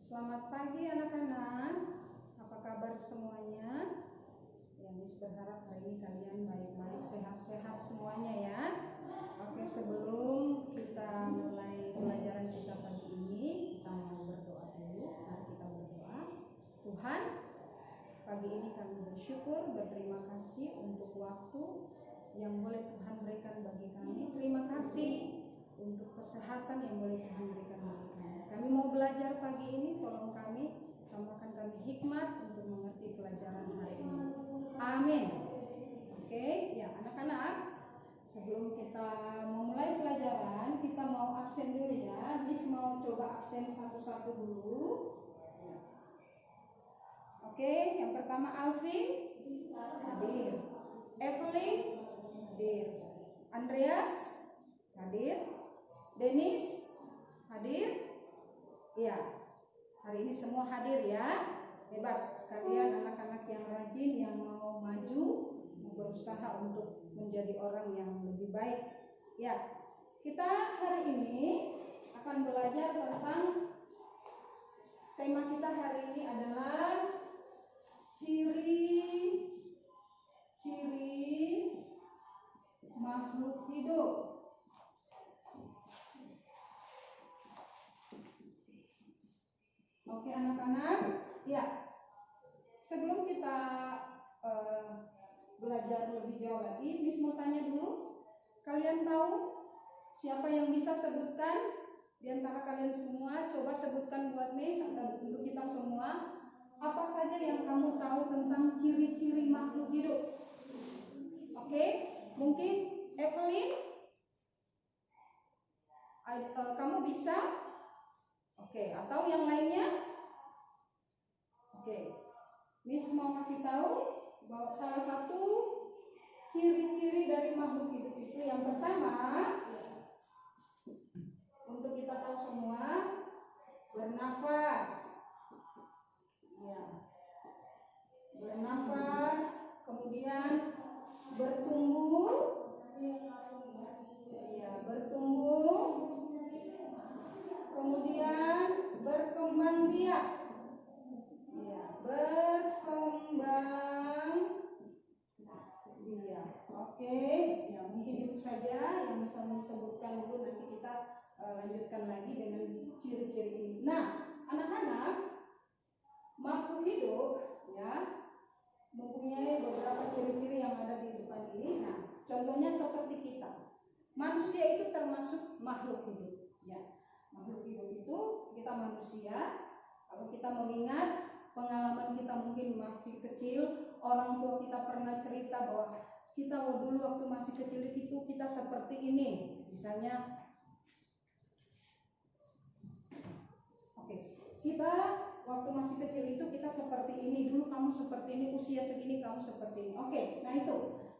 Selamat pagi anak-anak, apa kabar semuanya? Ya, Miss berharap hari ini kalian baik-baik, sehat-sehat semuanya ya. Oke, sebelum kita mulai pelajaran kita pagi ini, kita mau berdoa dulu. Mari kita berdoa. Tuhan, pagi ini kami bersyukur, berterima kasih untuk waktu yang boleh Tuhan berikan bagi kami. Terima kasih untuk kesehatan yang boleh Tuhan berikan bagi kami. Kami mau belajar pagi ini, tolong kami, tambahkan kami hikmat untuk mengerti pelajaran hari ini. Amin. Oke, ya anak-anak, sebelum kita memulai pelajaran, kita mau absen dulu ya. Miss mau coba absen satu-satu dulu. Oke, yang pertama Alvin hadir, Evelyn hadir, Andreas hadir, Dennis hadir. Ya, hari ini semua hadir ya. Hebat kalian anak-anak yang rajin, yang mau maju, mau berusaha untuk menjadi orang yang lebih baik. Ya, kita hari ini akan belajar tentang tema kita hari ini adalah ciri-ciri makhluk hidup. Oke anak-anak, ya sebelum kita belajar lebih jauh lagi, Miss mau tanya dulu, kalian tahu siapa yang bisa sebutkan di antara kalian semua? Coba sebutkan buat Miss atau untuk kita semua, apa saja yang kamu tahu tentang ciri-ciri makhluk hidup? Oke, mungkin Evelyn, kamu bisa? Oke, atau yang lainnya? Oke, Miss mau kasih tahu bahwa salah satu ciri-ciri dari makhluk hidup itu yang pertama, untuk kita tahu semua, bernafas. Ya, bernafas, kemudian bertumbuh. Ya, bertumbuh. Kemudian berkembang biak. Ya, berkembang biak. Oke, ya mungkin itu saja yang bisa disebutkan dulu, nanti kita lanjutkan lagi dengan ciri-ciri ini. Nah, anak-anak, makhluk hidup ya mempunyai beberapa ciri-ciri yang ada di depan ini. Nah, contohnya seperti kita. Manusia itu termasuk makhluk hidup ya. Makhluk hidup itu kita manusia. Kalau kita mengingat pengalaman kita mungkin masih kecil, orang tua kita pernah cerita bahwa kita dulu waktu masih kecil itu kita seperti ini. Misalnya, kita waktu masih kecil itu kita seperti ini, dulu kamu seperti ini, usia segini kamu seperti ini. Oke, nah itu.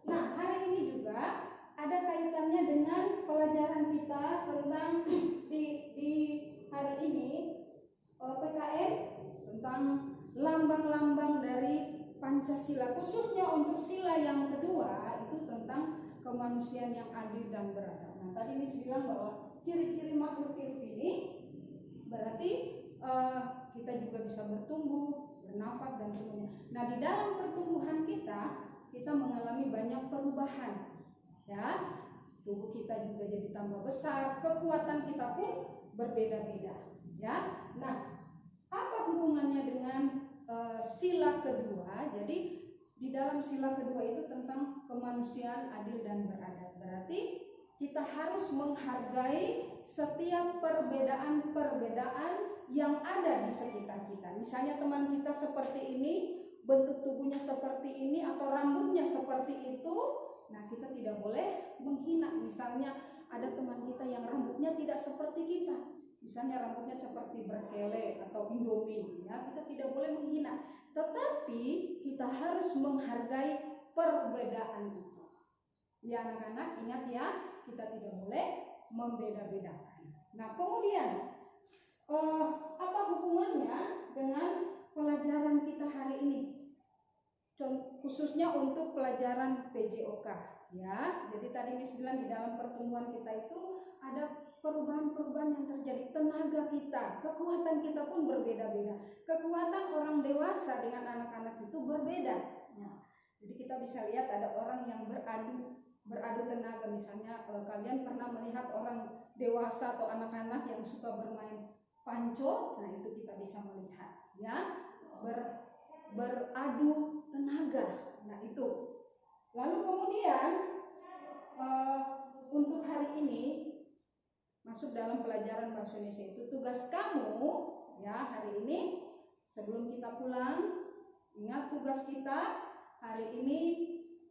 Nah, hari ini juga ada kaitannya dengan pelajaran kita tentang di hari ini PKN tentang lambang-lambang dari Pancasila, khususnya untuk sila yang kedua itu tentang kemanusiaan yang adil dan beradab. Nah, tadi Miss bilang bahwa ciri-ciri makhluk hidup ini berarti kita juga bisa bertumbuh, bernafas dan semuanya. Nah, di dalam pertumbuhan kita mengalami banyak perubahan. Ya, tubuh kita juga jadi tambah besar, kekuatan kita pun berbeda-beda. Ya, nah, apa hubungannya dengan sila kedua? Jadi di dalam sila kedua itu tentang kemanusiaan adil dan beradab. Berarti kita harus menghargai setiap perbedaan-perbedaan yang ada di sekitar kita. Misalnya teman kita seperti ini, bentuk tubuhnya seperti ini, atau rambutnya seperti itu. Nah, kita tidak boleh menghina. Misalnya ada teman kita yang rambutnya tidak seperti kita. Misalnya rambutnya seperti berkele atau Indomie, ya, kita tidak boleh menghina. Tetapi kita harus menghargai perbedaan itu. Ya anak-anak, ingat ya, kita tidak boleh membeda-bedakan. Nah, kemudian apa hubungannya dengan pelajaran kita hari ini? Khususnya untuk pelajaran PJOK, ya. Jadi tadi Miss bilang di dalam pertemuan kita itu ada perubahan-perubahan yang terjadi. Tenaga kita, kekuatan kita pun berbeda-beda. Kekuatan orang dewasa dengan anak-anak itu berbeda. Nah, jadi kita bisa lihat ada orang yang beradu tenaga. Misalnya kalian pernah melihat orang dewasa atau anak-anak yang suka bermain panco. Nah, itu kita bisa melihat ya, beradu tenaga. Nah, itu. Lalu kemudian untuk hari ini masuk dalam pelajaran bahasa Indonesia itu tugas kamu ya hari ini sebelum kita pulang, ingat tugas kita hari ini.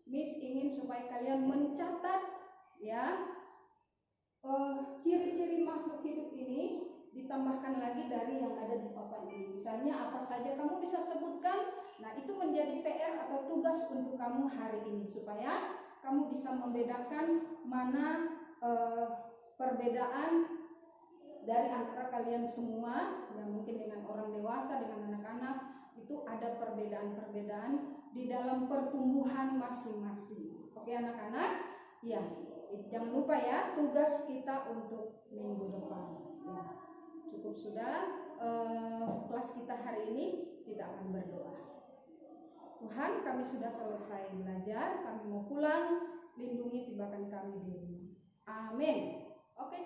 Miss ingin supaya kalian mencatat ya ciri-ciri makhluk hidup ini, ditambahkan lagi dari yang ada di papan ini. Misalnya apa saja kamu bisa sebutkan. Nah, itu menjadi PR atau tugas untuk kamu hari ini supaya kamu bisa membedakan mana perbedaan dari antara kalian semua yang mungkin dengan orang dewasa, dengan anak-anak. Itu ada perbedaan-perbedaan di dalam pertumbuhan masing-masing. Oke anak-anak? Ya, jangan lupa ya tugas kita untuk minggu depan. Ya, cukup sudah kelas kita hari ini, kita akan berdoa. Tuhan, kami sudah selesai belajar, kami mau pulang, lindungi tibakan kami di rumah. Amin. Oke.